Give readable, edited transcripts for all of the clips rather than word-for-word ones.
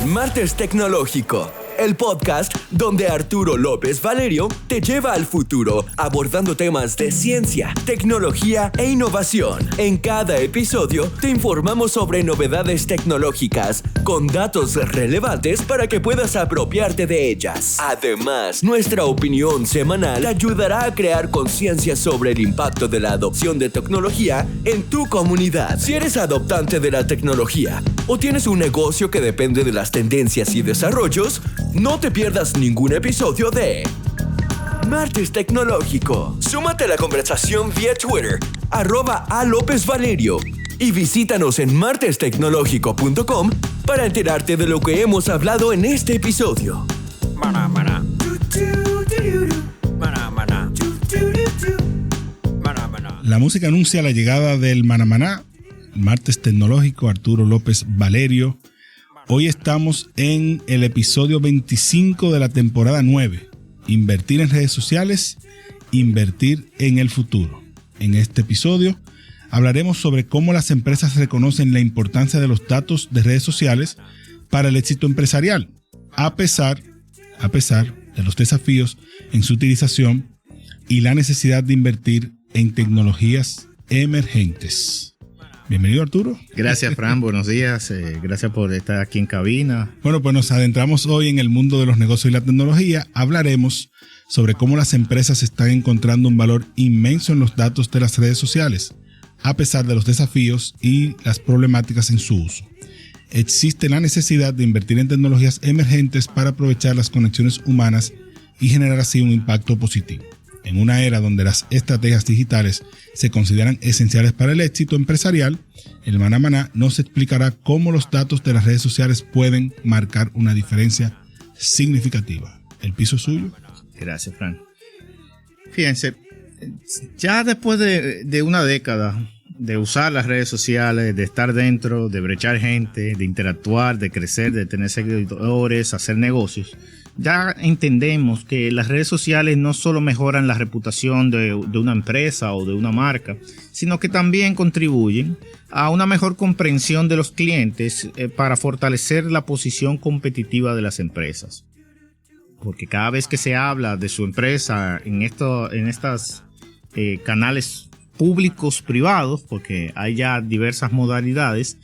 Martes Tecnológico, el podcast donde Arturo López Valerio te lleva al futuro abordando temas de ciencia, tecnología e innovación. En cada episodio te informamos sobre novedades tecnológicas con datos relevantes para que puedas apropiarte de ellas. Además, nuestra opinión semanal te ayudará a crear conciencia sobre el impacto de la adopción de tecnología en tu comunidad. Si eres adoptante de la tecnología o tienes un negocio que depende de las tendencias y desarrollos, no te pierdas ningún episodio de Martes Tecnológico. Súmate a la conversación vía Twitter, @alopezvalerio, y visítanos en martestecnológico.com para enterarte de lo que hemos hablado en este episodio. Maná, maná. Maná, maná. Maná, maná. La música anuncia la llegada del Maná Maná, Martes Tecnológico, Arturo López Valerio. Hoy estamos en el episodio 25 de la temporada 9. Invertir en redes sociales, invertir en el futuro. En este episodio hablaremos sobre cómo las empresas reconocen la importancia de los datos de redes sociales para el éxito empresarial, a pesar de los desafíos en su utilización y la necesidad de invertir en tecnologías emergentes. Bienvenido, Arturo. Gracias, Fran. Buenos días. Gracias por estar aquí en cabina. Bueno, pues nos adentramos hoy en el mundo de los negocios y la tecnología. Hablaremos sobre cómo las empresas están encontrando un valor inmenso en los datos de las redes sociales, a pesar de los desafíos y las problemáticas en su uso. Existe la necesidad de invertir en tecnologías emergentes para aprovechar las conexiones humanas y generar así un impacto positivo. En una era donde las estrategias digitales se consideran esenciales para el éxito empresarial, el Maná Maná nos explicará cómo los datos de las redes sociales pueden marcar una diferencia significativa. El piso es suyo. Gracias, Fran. Fíjense, ya después de una década de usar las redes sociales, de estar dentro, de brechar gente, de interactuar, de crecer, de tener seguidores, hacer negocios, ya entendemos que las redes sociales no solo mejoran la reputación de una empresa o de una marca, sino que también contribuyen a una mejor comprensión de los clientes para fortalecer la posición competitiva de las empresas. Porque cada vez que se habla de su empresa en estas canales públicos privados, porque hay ya diversas modalidades,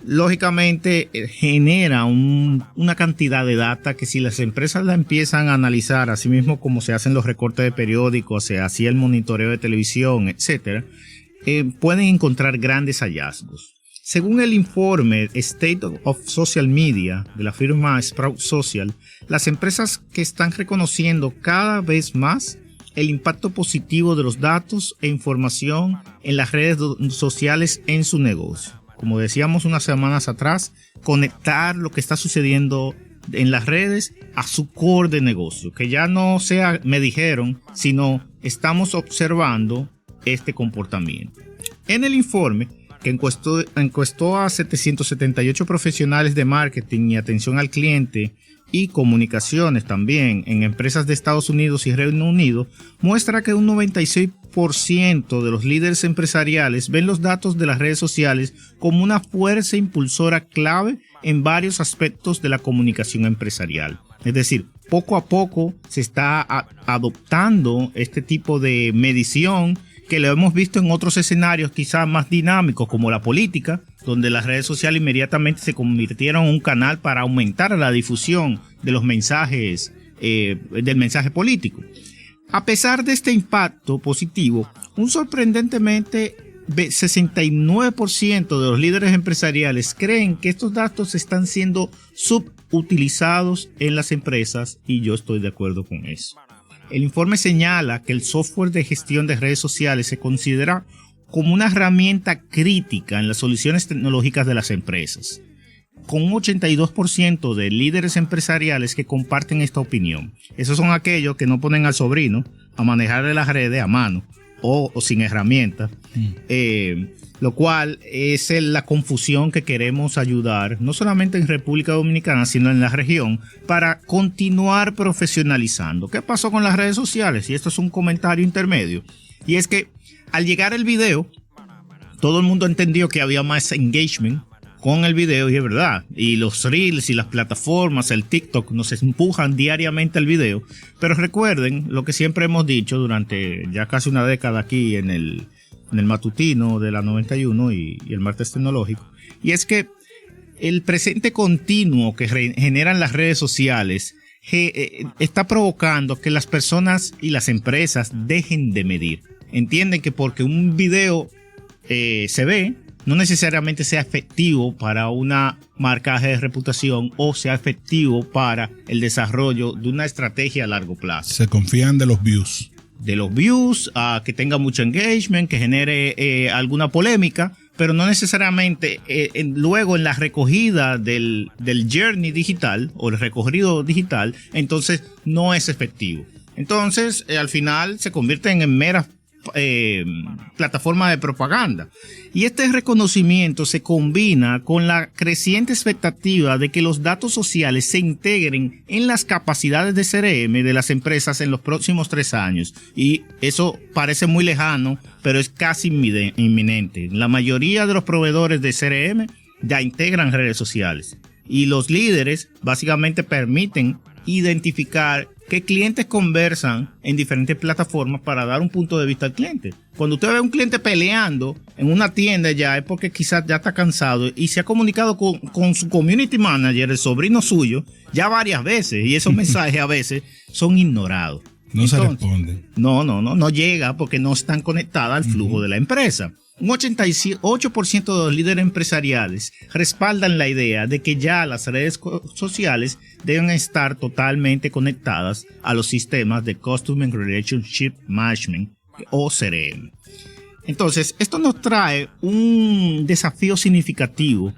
lógicamente genera una cantidad de data que si las empresas la empiezan a analizar, así mismo como se hacen los recortes de periódicos, se hacía el monitoreo de televisión, etcétera, pueden encontrar grandes hallazgos. Según el informe State of Social Media de la firma Sprout Social, las empresas que están reconociendo cada vez más el impacto positivo de los datos e información en las redes sociales en su negocio. Como decíamos unas semanas atrás, conectar lo que está sucediendo en las redes a su core de negocio, que ya no sea me dijeron, sino estamos observando este comportamiento. En el informe, que encuestó a 778 profesionales de marketing y atención al cliente y comunicaciones también en empresas de Estados Unidos y Reino Unido, muestra que un 96% de los líderes empresariales ven los datos de las redes sociales como una fuerza impulsora clave en varios aspectos de la comunicación empresarial. Es decir, poco a poco se está adoptando este tipo de medición que lo hemos visto en otros escenarios quizás más dinámicos como la política, donde las redes sociales inmediatamente se convirtieron en un canal para aumentar la difusión de los mensajes, del mensaje político. A pesar de este impacto positivo, un sorprendentemente 69% de los líderes empresariales creen que estos datos están siendo subutilizados en las empresas y yo estoy de acuerdo con eso. El informe señala que el software de gestión de redes sociales se considera como una herramienta crítica en las soluciones tecnológicas de las empresas, con un 82% de líderes empresariales que comparten esta opinión. Esos son aquellos que no ponen al sobrino a manejar las redes a mano o sin herramientas, lo cual es la confusión que queremos ayudar, no solamente en República Dominicana, sino en la región, para continuar profesionalizando. ¿Qué pasó con las redes sociales? Y esto es un comentario intermedio. Y es que al llegar el video, todo el mundo entendió que había más engagement con el video, y es verdad. Y los reels y las plataformas, el TikTok, nos empujan diariamente al video. Pero recuerden lo que siempre hemos dicho durante ya casi una década aquí en el matutino de la 91 y el martes tecnológico. Y es que el presente continuo que generan las redes sociales está provocando que las personas y las empresas dejen de medir. Entienden que porque un video se ve, no necesariamente sea efectivo para una marcaje de reputación o sea efectivo para el desarrollo de una estrategia a largo plazo. Se confían de los views. De los views, a que tenga mucho engagement, que genere alguna polémica, pero no necesariamente luego en la recogida del journey digital o el recorrido digital, entonces no es efectivo. Entonces, al final se convierten en meras plataforma de propaganda. Y este reconocimiento se combina con la creciente expectativa de que los datos sociales se integren en las capacidades de CRM de las empresas en los próximos 3 años. Y eso parece muy lejano, pero es casi inminente. La mayoría de los proveedores de CRM ya integran redes sociales. Y los líderes básicamente permiten identificar qué clientes conversan en diferentes plataformas para dar un punto de vista al cliente. Cuando usted ve a un cliente peleando en una tienda ya es porque quizás ya está cansado y se ha comunicado con su community manager, el sobrino suyo, ya varias veces, y esos mensajes a veces son ignorados. No se responden. No llega porque no están conectadas al flujo de la empresa. Un 88% de los líderes empresariales respaldan la idea de que ya las redes sociales deben estar totalmente conectadas a los sistemas de Customer Relationship Management o CRM. Entonces, esto nos trae un desafío significativo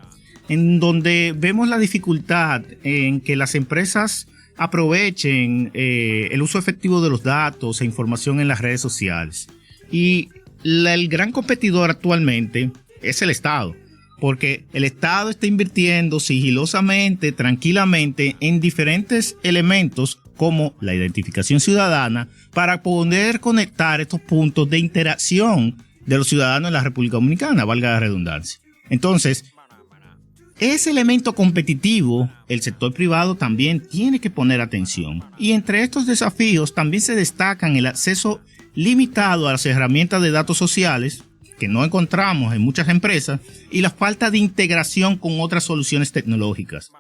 en donde vemos la dificultad en que las empresas aprovechen el uso efectivo de los datos e información en las redes sociales. Y el gran competidor actualmente es el Estado, porque el Estado está invirtiendo sigilosamente, tranquilamente en diferentes elementos como la identificación ciudadana para poder conectar estos puntos de interacción de los ciudadanos en la República Dominicana, valga la redundancia. Entonces, ese elemento competitivo, el sector privado también tiene que poner atención. Y entre estos desafíos también se destacan el acceso limitado a las herramientas de datos sociales que no encontramos en muchas empresas y la falta de integración con otras soluciones tecnológicas.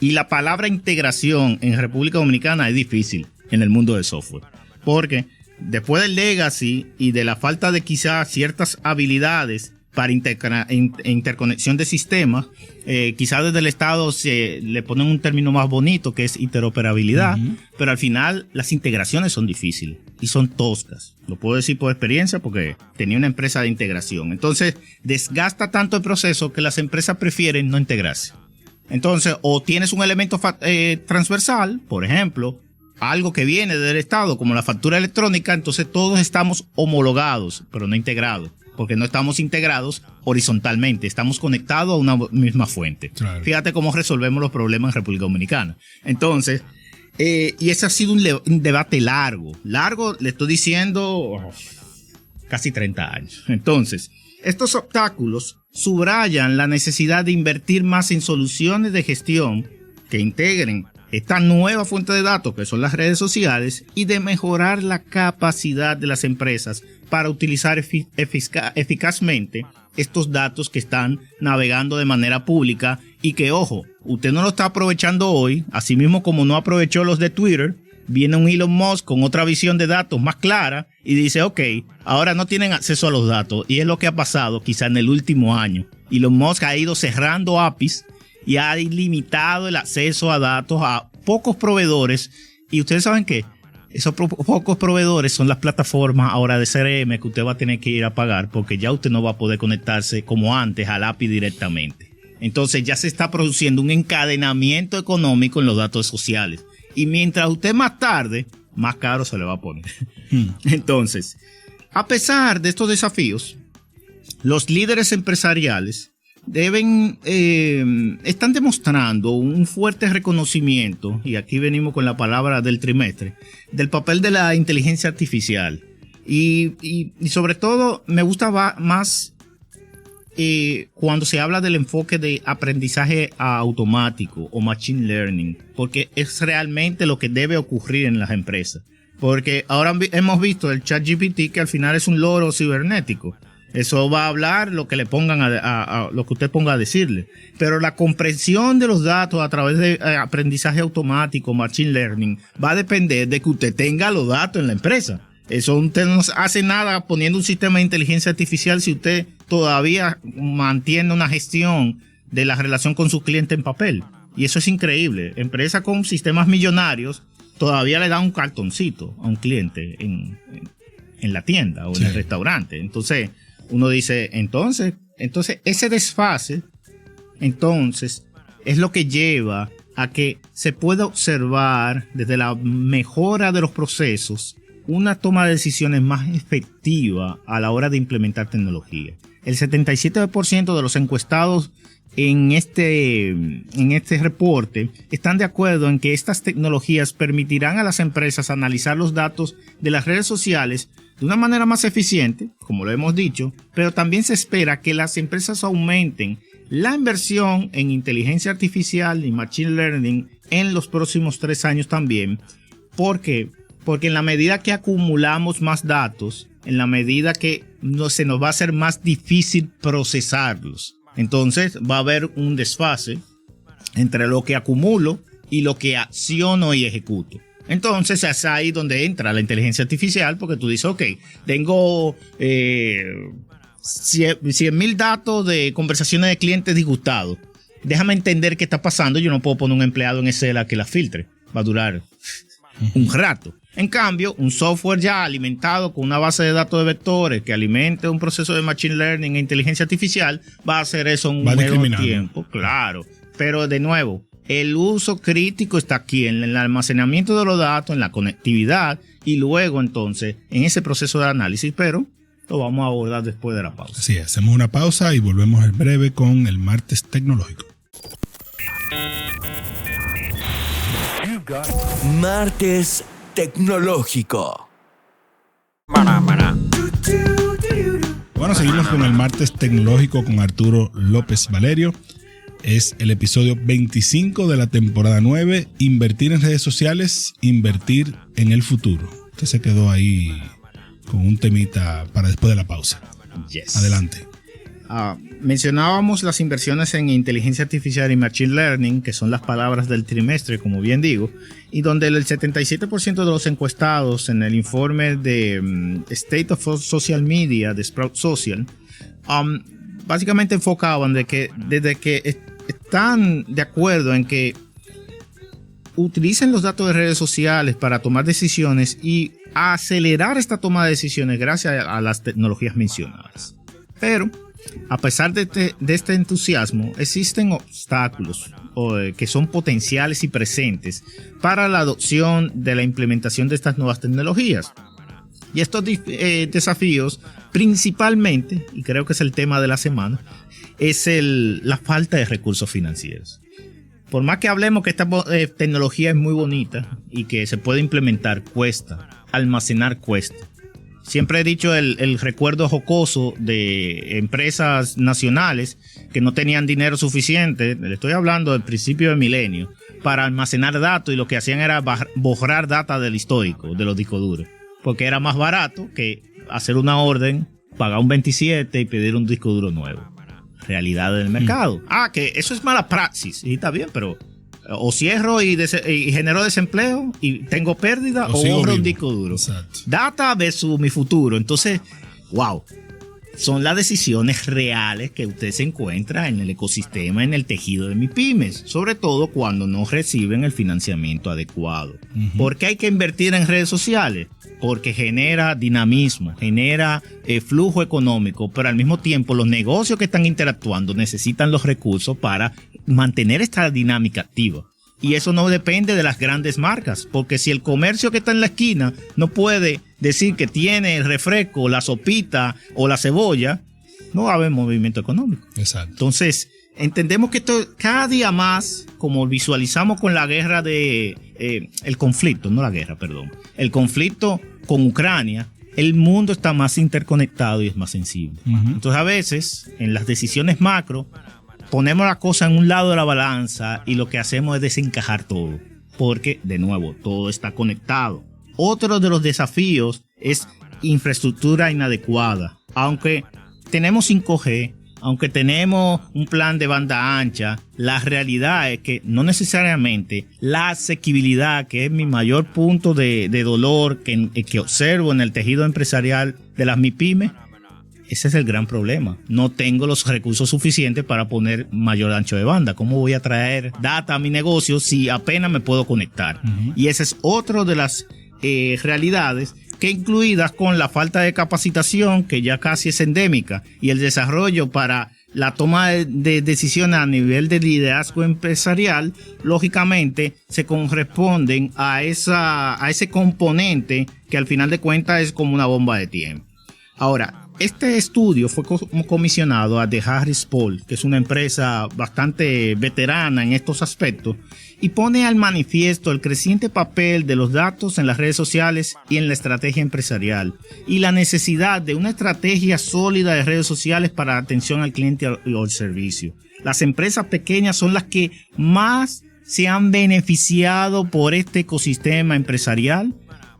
Y la palabra integración en República Dominicana es difícil en el mundo del software, porque después del legacy y de la falta de quizás ciertas habilidades para interconexión de sistemas, quizás desde el Estado se le ponen un término más bonito que es interoperabilidad, pero al final las integraciones son difíciles y son toscas. Lo puedo decir por experiencia porque tenía una empresa de integración. Entonces desgasta tanto el proceso que las empresas prefieren no integrarse. Entonces, o tienes un elemento transversal, por ejemplo, algo que viene del Estado como la factura electrónica, entonces todos estamos homologados, pero no integrados. Porque no estamos integrados horizontalmente, estamos conectados a una misma fuente. Claro. Fíjate cómo resolvemos los problemas en República Dominicana. Entonces, y ese ha sido un debate largo, le estoy diciendo casi 30 años. Entonces, estos obstáculos subrayan la necesidad de invertir más en soluciones de gestión que integren esta nueva fuente de datos que son las redes sociales y de mejorar la capacidad de las empresas para utilizar eficazmente estos datos que están navegando de manera pública y que, ojo, usted no lo está aprovechando hoy, así mismo como no aprovechó los de Twitter. Viene un Elon Musk con otra visión de datos más clara y dice, ok, ahora no tienen acceso a los datos, y es lo que ha pasado quizá en el último año. Elon Musk ha ido cerrando APIs y ha limitado el acceso a datos a pocos proveedores, y ustedes saben que esos pocos proveedores son las plataformas ahora de CRM que usted va a tener que ir a pagar porque ya usted no va a poder conectarse como antes al API directamente. Entonces ya se está produciendo un encadenamiento económico en los datos sociales, y mientras usted más tarde, más caro se le va a poner. Entonces, a pesar de estos desafíos, los líderes empresariales están demostrando un fuerte reconocimiento, y aquí venimos con la palabra del trimestre, del papel de la inteligencia artificial Y sobre todo me gusta más cuando se habla del enfoque de aprendizaje automático o machine learning, porque es realmente lo que debe ocurrir en las empresas. Porque ahora hemos visto el ChatGPT, que al final es un loro cibernético. Eso va a hablar lo que le pongan a lo que usted ponga a decirle. Pero la comprensión de los datos a través de aprendizaje automático, machine learning, va a depender de que usted tenga los datos en la empresa. Eso usted no hace nada poniendo un sistema de inteligencia artificial si usted todavía mantiene una gestión de la relación con su cliente en papel. Y eso es increíble. Empresas con sistemas millonarios todavía le dan un cartoncito a un cliente en la tienda o en el restaurante. Entonces, uno dice, entonces ese desfase, entonces, es lo que lleva a que se pueda observar desde la mejora de los procesos una toma de decisiones más efectiva a la hora de implementar tecnología. El 77% de los encuestados en este reporte están de acuerdo en que estas tecnologías permitirán a las empresas analizar los datos de las redes sociales de una manera más eficiente, como lo hemos dicho, pero también se espera que las empresas aumenten la inversión en inteligencia artificial y machine learning en los próximos 3 años también. ¿Por qué? Porque en la medida que acumulamos más datos, en la medida que se nos va a hacer más difícil procesarlos, entonces va a haber un desfase entre lo que acumulo y lo que acciono y ejecuto. Entonces es ahí donde entra la inteligencia artificial, porque tú dices, ok, tengo 100,000 datos de conversaciones de clientes disgustados. Déjame entender qué está pasando. Yo no puedo poner un empleado en Excel a que la filtre. Va a durar un rato. En cambio, un software ya alimentado con una base de datos de vectores que alimente un proceso de machine learning e inteligencia artificial va a hacer eso en un menos tiempo. Claro. Pero de nuevo, el uso crítico está aquí en el almacenamiento de los datos, en la conectividad y luego entonces en ese proceso de análisis, pero lo vamos a abordar después de la pausa. Sí, hacemos una pausa y volvemos en breve con el martes tecnológico. Martes tecnológico. Bueno, seguimos con el martes tecnológico con Arturo López Valerio. Es el episodio 25 de la temporada 9. Invertir en redes sociales, invertir en el futuro. Usted se quedó ahí con un temita para después de la pausa. Yes. Adelante. Mencionábamos las inversiones en inteligencia artificial y machine learning, que son las palabras del trimestre, como bien digo, y donde el 77% de los encuestados en el informe de State of Social Media de Sprout Social básicamente enfocaban de que desde que están de acuerdo en que utilicen los datos de redes sociales para tomar decisiones y acelerar esta toma de decisiones gracias a las tecnologías mencionadas. Pero a pesar de este entusiasmo, existen obstáculos que son potenciales y presentes para la adopción de la implementación de estas nuevas tecnologías. Y estos desafíos, principalmente, y creo que es el tema de la semana, es la falta de recursos financieros. Por más que hablemos que esta tecnología es muy bonita y que se puede implementar, cuesta, almacenar cuesta. Siempre he dicho el recuerdo jocoso de empresas nacionales que no tenían dinero suficiente, le estoy hablando del principio del milenio, para almacenar datos, y lo que hacían era borrar data del histórico, de los discos duros, porque era más barato que hacer una orden, pagar un 27 y pedir un disco duro nuevo. Realidad del mercado. Que eso es mala praxis, y está bien, pero o cierro y genero desempleo y tengo pérdida, o borro un disco duro. Exacto. Data versus mi futuro. Entonces, wow, son las decisiones reales que usted se encuentra en el ecosistema, en el tejido de MIPYMES, sobre todo cuando no reciben el financiamiento adecuado. ¿Por qué hay que invertir en redes sociales? Porque genera dinamismo, genera flujo económico, pero al mismo tiempo los negocios que están interactuando necesitan los recursos para mantener esta dinámica activa. Y eso no depende de las grandes marcas, porque si el comercio que está en la esquina no puede decir que tiene el refresco, la sopita o la cebolla, no va a haber movimiento económico. Exacto. Entonces, entendemos que esto cada día más, como visualizamos con la guerra el conflicto con Ucrania, el mundo está más interconectado y es más sensible. Entonces, a veces, en las decisiones macro, ponemos la cosa en un lado de la balanza y lo que hacemos es desencajar todo. Porque, de nuevo, todo está conectado. Otro de los desafíos es infraestructura inadecuada. Aunque tenemos 5G, aunque tenemos un plan de banda ancha, la realidad es que no necesariamente la asequibilidad, que es mi mayor punto de dolor que observo en el tejido empresarial de las MIPYME, ese es el gran problema. No tengo los recursos suficientes para poner mayor ancho de banda. ¿Cómo voy a traer data a mi negocio si apenas me puedo conectar? Y ese es otro de las realidades que, incluidas con la falta de capacitación, que ya casi es endémica, y el desarrollo para la toma de decisiones a nivel de liderazgo empresarial, lógicamente se corresponden a ese componente que al final de cuentas es como una bomba de tiempo. Ahora, este estudio fue comisionado a The Harris Poll, que es una empresa bastante veterana en estos aspectos, y pone al manifiesto el creciente papel de los datos en las redes sociales y en la estrategia empresarial, y la necesidad de una estrategia sólida de redes sociales para atención al cliente o al servicio. Las empresas pequeñas son las que más se han beneficiado por este ecosistema empresarial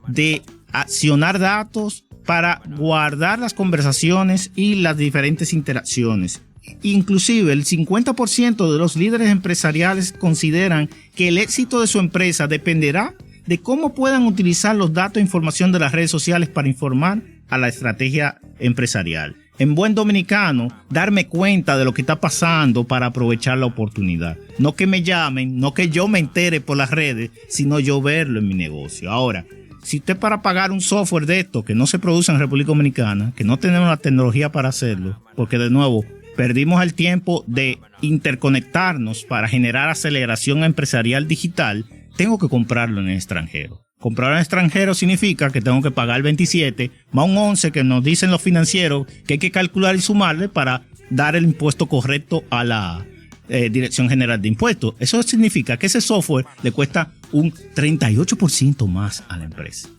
de accionar datos para guardar las conversaciones y las diferentes interacciones. Inclusive el 50% de los líderes empresariales consideran que el éxito de su empresa dependerá de cómo puedan utilizar los datos e información de las redes sociales para informar a la estrategia empresarial. En buen dominicano, darme cuenta de lo que está pasando para aprovechar la oportunidad. No que me llamen, no que yo me entere por las redes, sino yo verlo en mi negocio. Ahora, si usted, para pagar un software de esto que no se produce en República Dominicana, que no tenemos la tecnología para hacerlo, porque de nuevo perdimos el tiempo de interconectarnos para generar aceleración empresarial digital, tengo que comprarlo en el extranjero. Comprar en el extranjero significa que tengo que pagar 27 más un 11 que nos dicen los financieros que hay que calcular y sumarle para dar el impuesto correcto a la Dirección General de Impuestos. Eso significa que ese software le cuesta un 38% más a la empresa.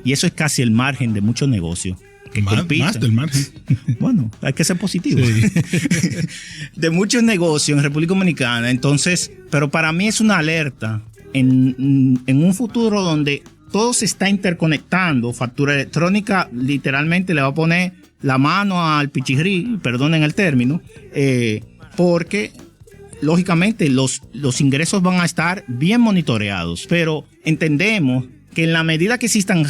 Y eso es casi el margen de muchos negocios que compiten. Más del margen. Bueno, hay que ser positivo. Sí. De muchos negocios en República Dominicana. Entonces, pero para mí es una alerta en un futuro donde todo se está interconectando. Factura electrónica literalmente le va a poner la mano al pichirrí, perdonen el término, porque lógicamente los ingresos van a estar bien monitoreados, pero entendemos que en la medida que existan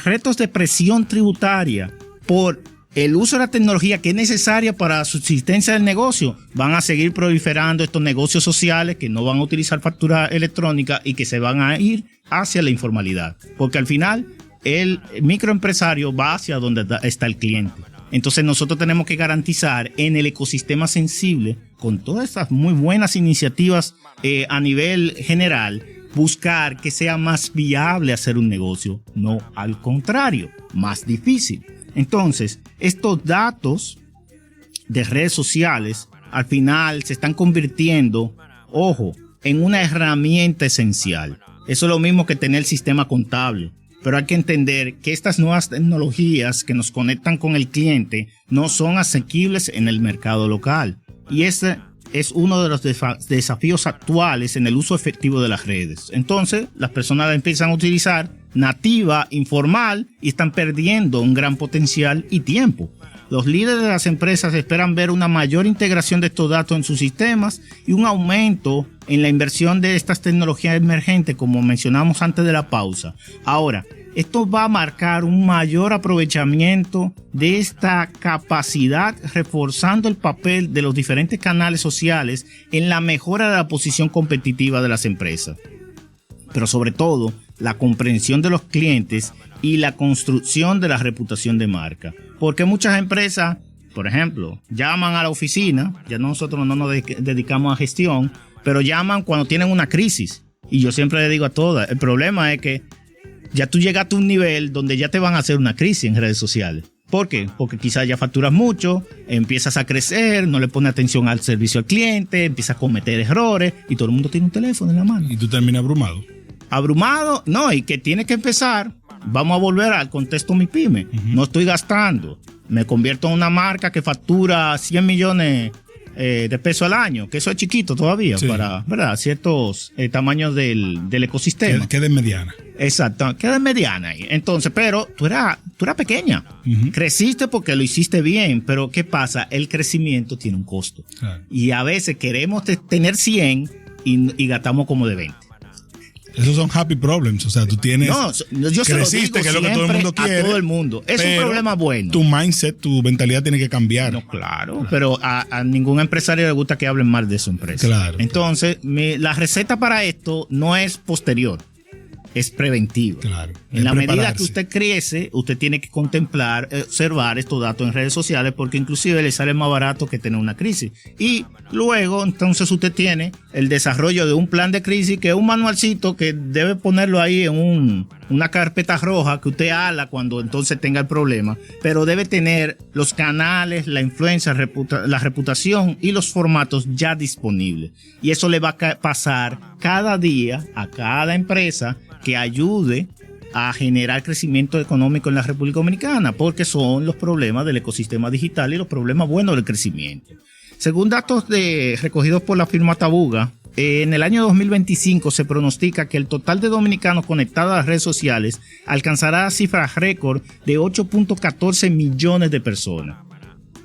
retos de presión tributaria por el uso de la tecnología que es necesaria para la subsistencia del negocio, van a seguir proliferando estos negocios sociales que no van a utilizar factura electrónica y que se van a ir hacia la informalidad, porque al final el microempresario va hacia donde está el cliente. Entonces nosotros tenemos que garantizar en el ecosistema sensible, con todas estas muy buenas iniciativas a nivel general, buscar que sea más viable hacer un negocio, no al contrario, más difícil. Entonces, estos datos de redes sociales al final se están convirtiendo, ojo, en una herramienta esencial. Eso es lo mismo que tener el sistema contable. Pero hay que entender que estas nuevas tecnologías que nos conectan con el cliente no son asequibles en el mercado local. Y ese es uno de los desafíos actuales en el uso efectivo de las redes. Entonces, las personas la empiezan a utilizar nativa, informal, y están perdiendo un gran potencial y tiempo. Los líderes de las empresas esperan ver una mayor integración de estos datos en sus sistemas y un aumento en la inversión de estas tecnologías emergentes, como mencionamos antes de la pausa. Ahora, esto va a marcar un mayor aprovechamiento de esta capacidad, reforzando el papel de los diferentes canales sociales en la mejora de la posición competitiva de las empresas. Pero sobre todo, la comprensión de los clientes y la construcción de la reputación de marca. Porque muchas empresas, por ejemplo, llaman a la oficina, ya nosotros no nos dedicamos a gestión, pero llaman cuando tienen una crisis. Y yo siempre le digo a todas, el problema es que ya tú llegaste a un nivel donde ya te van a hacer una crisis en redes sociales. ¿Por qué? Porque quizás ya facturas mucho, empiezas a crecer, no le pones atención al servicio al cliente, empiezas a cometer errores y todo el mundo tiene un teléfono en la mano. Y tú terminas abrumado. Abrumado, no, y que tienes que empezar vamos a volver al contexto MIPYME. No estoy gastando. Me convierto en una marca que factura 100 millones de pesos al año, que eso es chiquito todavía para, ¿verdad?, ciertos tamaños del ecosistema. Queda mediana. Exacto, queda mediana ahí. Entonces, pero tú eras pequeña. Creciste porque lo hiciste bien, pero ¿qué pasa? El crecimiento tiene un costo. Claro. Y a veces queremos tener 100 y gastamos como de 20. Esos son happy problems, o sea, tú tienes... No, yo se lo digo que es lo que todo el mundo quiere. A todo el mundo. Es un problema bueno. Tu mindset, tu mentalidad tiene que cambiar. No, claro. Pero a ningún empresario le gusta que hablen mal de su empresa. Claro. Entonces, la receta para esto no es posterior, es preventiva. Claro. En la medida que usted crece, usted tiene que contemplar, observar estos datos en redes sociales, porque inclusive le sale más barato que tener una crisis. Y luego, entonces, usted tiene el desarrollo de un plan de crisis, que es un manualcito que debe ponerlo ahí en una carpeta roja que usted ala cuando entonces tenga el problema, pero debe tener los canales, la influencia, la reputación y los formatos ya disponibles. Y eso le va a pasar cada día a cada empresa que ayude a generar crecimiento económico en la República Dominicana, porque son los problemas del ecosistema digital y los problemas buenos del crecimiento. Según datos recogidos por la firma Tabuga, en el año 2025 se pronostica que el total de dominicanos conectados a las redes sociales alcanzará cifras récord de 8.14 millones de personas.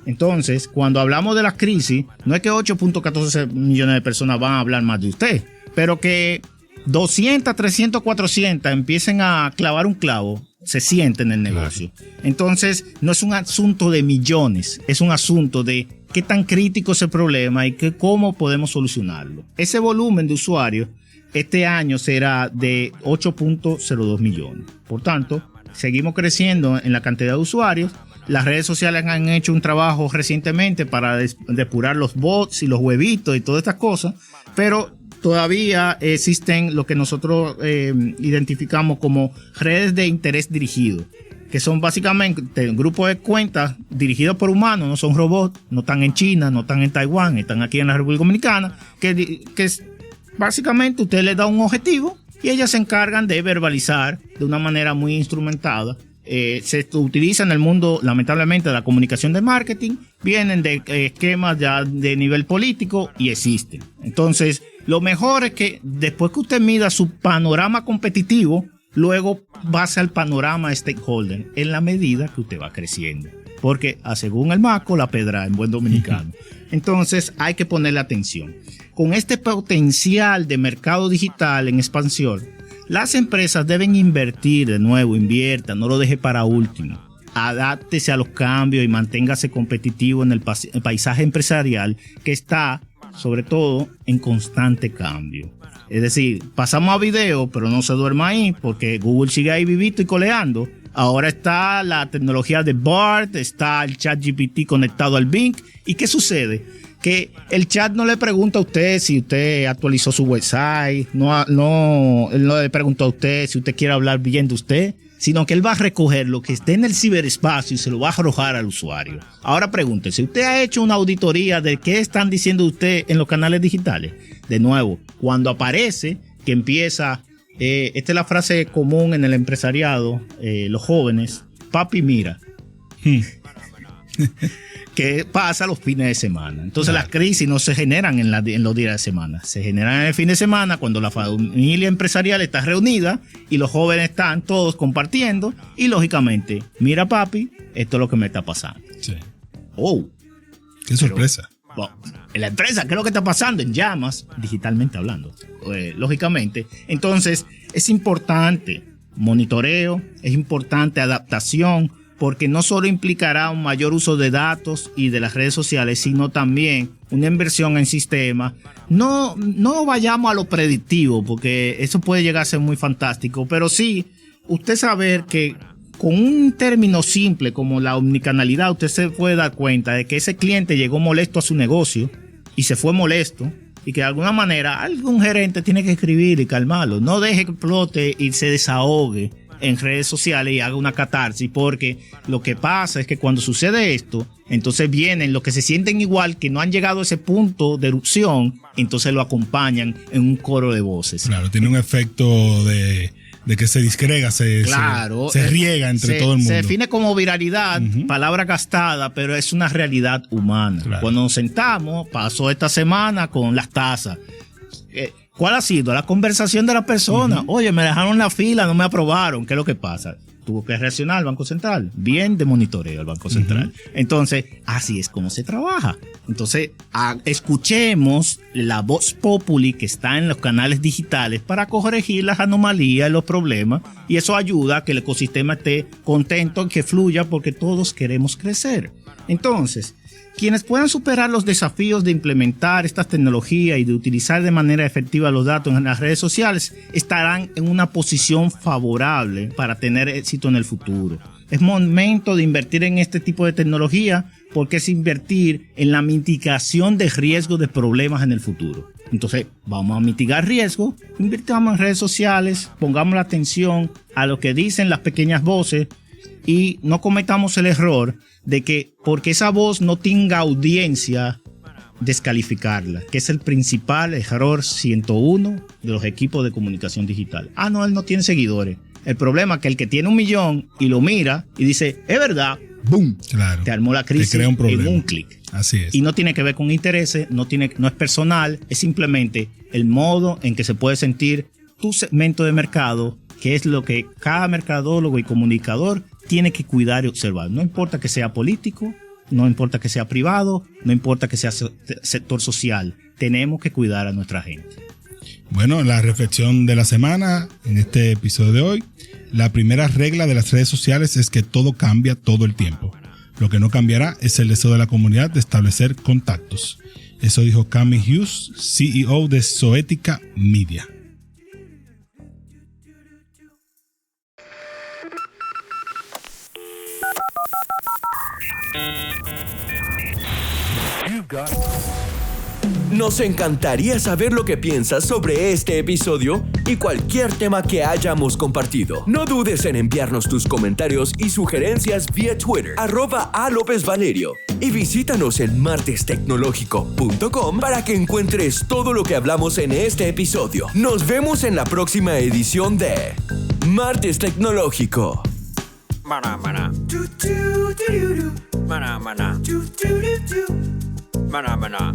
Entonces, cuando hablamos de la crisis, no es que 8.14 millones de personas van a hablar más de usted, pero que 200, 300, 400 empiecen a clavar un clavo, se sienten en el negocio. Entonces, no es un asunto de millones, es un asunto de qué tan crítico es el problema y cómo podemos solucionarlo. Ese volumen de usuarios este año será de 8.02 millones. Por tanto, seguimos creciendo en la cantidad de usuarios. Las redes sociales han hecho un trabajo recientemente para depurar los bots y los huevitos y todas estas cosas, pero todavía existen lo que nosotros identificamos como redes de interés dirigido, que son básicamente un grupo de cuentas dirigidos por humanos, no son robots, no están en China, no están en Taiwán, están aquí en la República Dominicana, que básicamente usted les da un objetivo y ellas se encargan de verbalizar de una manera muy instrumentada. Se utiliza en el mundo, lamentablemente, de la comunicación de marketing, vienen de esquemas ya de nivel político y existen. Entonces, lo mejor es que después que usted mida su panorama competitivo, luego pase al panorama stakeholder en la medida que usted va creciendo. Porque, según el maco, la pedra en buen dominicano. Entonces, hay que ponerle atención. Con este potencial de mercado digital en expansión, las empresas deben invertir de nuevo, inviertan, no lo deje para último. Adáptese a los cambios y manténgase competitivo en el paisaje empresarial que está, sobre todo, en constante cambio. Es decir, pasamos a video, pero no se duerma ahí porque Google sigue ahí vivito y coleando. Ahora está la tecnología de BART, está el ChatGPT conectado al Bing. ¿Y qué sucede? Que el chat no le pregunta a usted si usted actualizó su website, él no le pregunta a usted si usted quiere hablar bien de usted, sino que él va a recoger lo que esté en el ciberespacio y se lo va a arrojar al usuario. Ahora pregúntese, ¿usted ha hecho una auditoría de qué están diciendo usted en los canales digitales? De nuevo, cuando aparece que empieza, esta es la frase común en el empresariado, los jóvenes, papi mira. Que pasa los fines de semana. Entonces las crisis no se generan en los días de semana, se generan en el fin de semana cuando la familia empresarial está reunida y los jóvenes están todos compartiendo y lógicamente, mira papi, esto es lo que me está pasando. Sí. Oh, qué sorpresa. Bueno, en la empresa, ¿qué es lo que está pasando? En llamas, digitalmente hablando, lógicamente. Entonces es importante monitoreo, es importante adaptación, porque no solo implicará un mayor uso de datos y de las redes sociales, sino también una inversión en sistemas. No vayamos a lo predictivo, porque eso puede llegar a ser muy fantástico, pero sí, usted saber que con un término simple como la omnicanalidad, usted se puede dar cuenta de que ese cliente llegó molesto a su negocio y se fue molesto, y que de alguna manera algún gerente tiene que escribir y calmarlo. No deje que explote y se desahogue en redes sociales y haga una catarsis, porque lo que pasa es que cuando sucede esto, entonces vienen los que se sienten igual, que no han llegado a ese punto de erupción, entonces lo acompañan en un coro de voces. Claro, tiene un efecto de de que se disgrega, se riega entre todo el mundo. Se define como viralidad, palabra gastada, pero es una realidad humana. Claro. Cuando nos sentamos, pasó esta semana con las tasas. ¿Cuál ha sido? La conversación de la persona. Oye, me dejaron la fila, no me aprobaron. ¿Qué es lo que pasa? Tuvo que reaccionar el Banco Central. Bien de monitoreo el Banco Central. Entonces, así es como se trabaja. Entonces, escuchemos la voz populi que está en los canales digitales para corregir las anomalías, los problemas, y eso ayuda a que el ecosistema esté contento, que fluya, porque todos queremos crecer. Entonces, quienes puedan superar los desafíos de implementar estas tecnologías y de utilizar de manera efectiva los datos en las redes sociales estarán en una posición favorable para tener éxito en el futuro. Es momento de invertir en este tipo de tecnología porque es invertir en la mitigación de riesgos de problemas en el futuro. Entonces, vamos a mitigar riesgos, invirtamos en redes sociales, pongamos la atención a lo que dicen las pequeñas voces y no cometamos el error de que porque esa voz no tenga audiencia, descalificarla, que es el principal error 101 de los equipos de comunicación digital. No, él no tiene seguidores. El problema es que el que tiene 1 millón y lo mira y dice, es verdad, ¡boom! Claro, te armó la crisis en un clic. Así es. Y no tiene que ver con intereses, no es personal, es simplemente el modo en que se puede sentir tu segmento de mercado, que es lo que cada mercadólogo y comunicador tiene que cuidar y observar. No importa que sea político, no importa que sea privado, no importa que sea sector social. Tenemos que cuidar a nuestra gente. Bueno, la reflexión de la semana en este episodio de hoy. La primera regla de las redes sociales es que todo cambia todo el tiempo. Lo que no cambiará es el deseo de la comunidad de establecer contactos. Eso dijo Cami Hughes, CEO de Zoetica Media. Nos encantaría saber lo que piensas sobre este episodio y cualquier tema que hayamos compartido. No dudes en enviarnos tus comentarios y sugerencias vía Twitter, @alopezvalerio, y visítanos en martestecnologico.com para que encuentres todo lo que hablamos en este episodio. Nos vemos en la próxima edición de Martes Tecnológico. Mana mana. Mana mana. Mana mana.